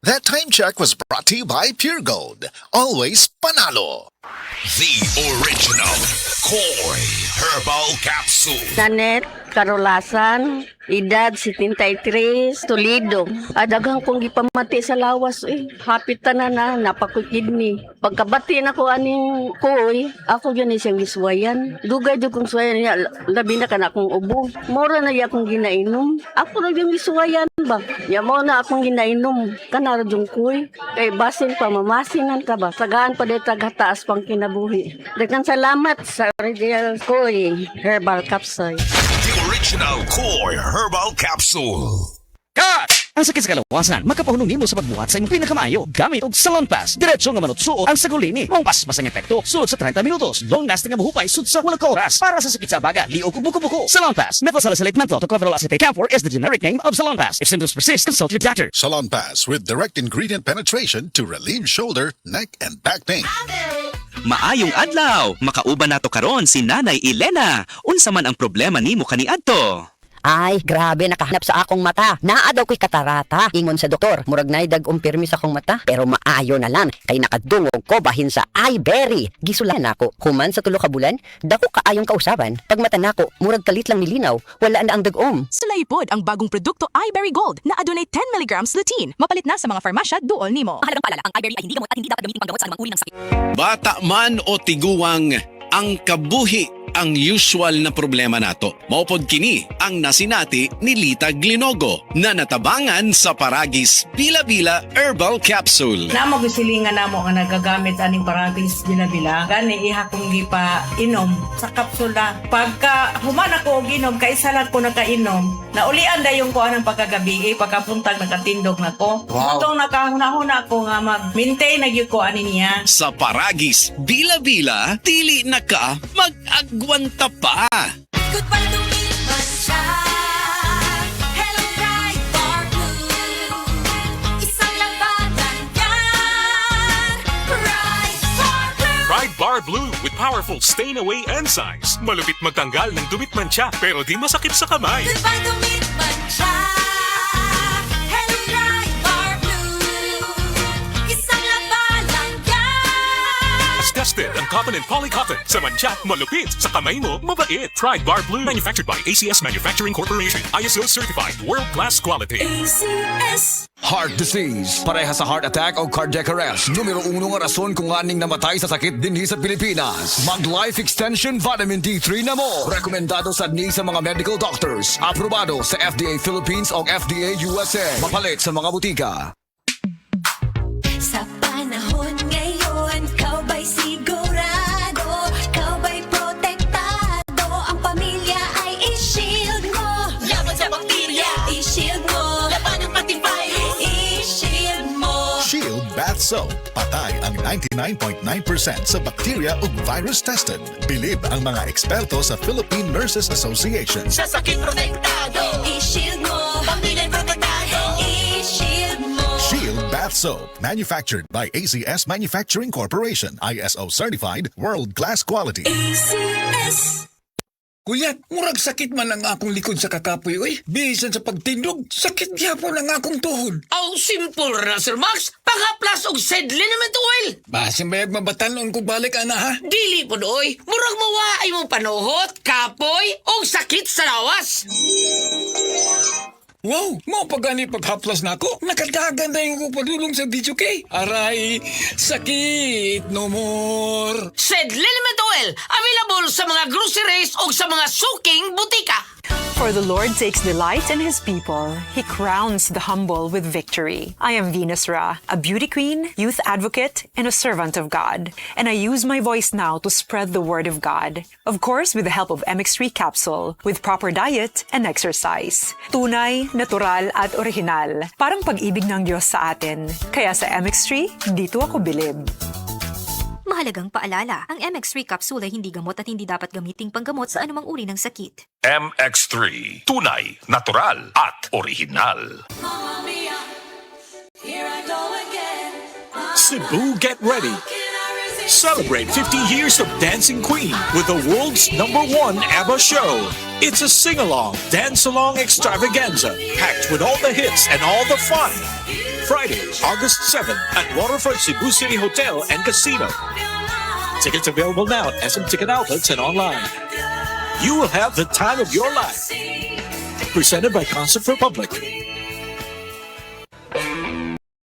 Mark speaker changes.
Speaker 1: That time check was brought to you by Pure Gold. Always panalo.
Speaker 2: The original Koi Herbal Capsule.
Speaker 3: Nanet, Karolasan, edad 73, Toledo. Adagang kong gipamati sa lawas Hapit na napakukidney. Pagkabati na ko aning koy, ako yun siyang giswayan. Dugay dug kong swayan niya, labi na ka na akong ubo. Mora na iya akong ginainom. Ako na yung giswayan ba? Ya mo na akong ginainom. Kanara yung koy. Kay basin pa, mamasinan ka ba? Sagaan pa dito taas pang kinabuhi. Daghang salamat sa original koy Herbal Capsule.
Speaker 2: The original Koi Herbal Capsule.
Speaker 4: Cut! Ang sakit sa kalawasan, makapahunong nimo sa pagbuhat sa imong pinakamayo gamit og Salon Pass. Diretso nga manutsuot ang sagulini. Mong pasmasang epekto, sulod sa 30 minutos. Long lasting nga mahupa sud sa walang oras. Para sa sakit sa baga, liog ug buko-buko. Salon Pass. Methylsalicylate menthol tocopherol acetate camphor is the generic name of Salon Pass. If symptoms persist, consult your doctor.
Speaker 1: Salon Pass with direct ingredient penetration to relieve shoulder, neck, and back pain.
Speaker 5: Maayong adlaw, makauban nato karon si Nanay Elena. Unsa man ang problema nimo kaniadto?
Speaker 6: Ay, grabe, nakahanap sa akong mata. Naa daw ko'y katarata. Ingon sa doktor, murag na dag-umpirmi sa akong mata. Pero maayo na lang, kay nakadungog ko bahin sa iBerry. Gisulan ako. Human sa tulo ka bulan, dako kaayong kausaban. Pag mata nako, murag kalit lang nilinaw. Wala na ang dag-om.
Speaker 7: Sulaipod ang bagong produkto iBerry Gold na adunay 10 mg lutein. Mapalit na sa mga farmasya duol nimo.
Speaker 8: Mahalagang paalala, ang iBerry ay hindi gamot at hindi dapat gamitin panggamot sa anumang uri ng sakit.
Speaker 9: Bata man o tiguwang, ang kabuhi ang usual na problema nato. Maupod kini ang nasinati ni Lita Glinogo na natabangan sa Paragis Bila-Bila Herbal Capsule.
Speaker 10: Namo gisilingan namo nga nagagamit aning Paragis Bila-Bila. Gani iha kong gipa inom sa kapsula. Pagka human ako og inom, kaisa lang ko nakainom. Naulian dayon ko anang pagkagabi, pagkapuntag nakatindog nako.
Speaker 1: Wow.
Speaker 10: Itong nakahuna-huna ko nga mag-maintain na gyud ko ani niya.
Speaker 9: Sa Paragis Bila-Bila, dili na ka mag-agwanta pa.
Speaker 8: Goodbye to me, Mancha. Hello, bright bar blue. Isang labanan yan. Bright bar blue.
Speaker 11: Pride Bar Blue with powerful stain-away enzymes. Malupit magtanggal ng dumit mancha pero di masakit sa kamay.
Speaker 8: Goodbye to me, Mancha. Hello, bright bar blue. Isang labanan yan.
Speaker 11: As tested ang cotton and polycotton. Sa mancha, malupit. Sa kamay mo, mabait. Pride Bar Blue. Manufactured by ACS Manufacturing Corporation. ISO certified. World-class quality.
Speaker 8: ACS.
Speaker 12: Heart disease, pareha sa heart attack o cardiac arrest. Numero 1 nga rason kung aning namatay sa sakit dinhi sa Pilipinas. Mag Life Extension Vitamin D3 na mo. Rekomendado sa ni sa mga medical doctors. Aprobado sa FDA Philippines o FDA USA. Mapalit sa mga butika.
Speaker 8: Sa panahon ngayon, kau ba'y sigurado? Kau ba'y protektado? Ang pamilya ay i-shield mo. Laban sa bakterya, i-shield mo. Laban ng pati virus, i-shield mo.
Speaker 1: Shield Bath Soap. Patay ang 99.9% sa bacteria ug virus tested. Bilib ang mga eksperto sa Philippine Nurses Association.
Speaker 8: Sa sakit protektado, i-shield mo. Pamilya protektado, i-shield mo.
Speaker 1: Shield Bath Soap. Manufactured by ACS Manufacturing Corporation. ISO certified. World-class quality.
Speaker 8: ACS.
Speaker 12: Kuyat, murag sakit man ang akong likod sa kakapoy, oy. Bisan sa pagtindog, sakit gyapon ang akong tuhod.
Speaker 13: Aw, simple ra, Sir Max. Pangaplas og sedle naman to, oil.
Speaker 12: Basin bayag mabatanon kung balik, ana, ha?
Speaker 13: Dili po doy. Murag mawaay mong panuhot, kapoy, o sakit sa lawas.
Speaker 12: Wow, mo pagani paghaplas na ako. Nakadagan na yung padulong sa video kay. Aray, sakit, no more.
Speaker 13: Sedle naman to, oil. Available sa mga groceries o sa mga suking butika.
Speaker 7: For the Lord takes delight in His people. He crowns the humble with victory. I am Venus Ra, a beauty queen, youth advocate, and a servant of God. And I use my voice now to spread the word of God. Of course, with the help of MX3 capsule, with proper diet and exercise. Tunay, natural, at original. Parang pag-ibig ng Diyos sa atin. Kaya sa MX3, dito ako bilib.
Speaker 8: Mahalagang paalala, ang MX3 capsule ay hindi gamot at hindi dapat gamiting panggamot sa anumang uri ng sakit.
Speaker 2: MX3. Tunay, natural, at original.
Speaker 8: Mamma mia, here I go again.
Speaker 11: Cebu, get ready.
Speaker 8: Can I resist?
Speaker 11: Celebrate 50 years of Dancing Queen with the world's #1 ABBA show. It's a sing-along, dance-along extravaganza, packed with all the hits and all the fun. Friday, August 7 at Waterfront Cebu City Hotel and Casino. Tickets available now at SM Ticket Outlets and online. You will have the time of your life. Presented by Concert Republic.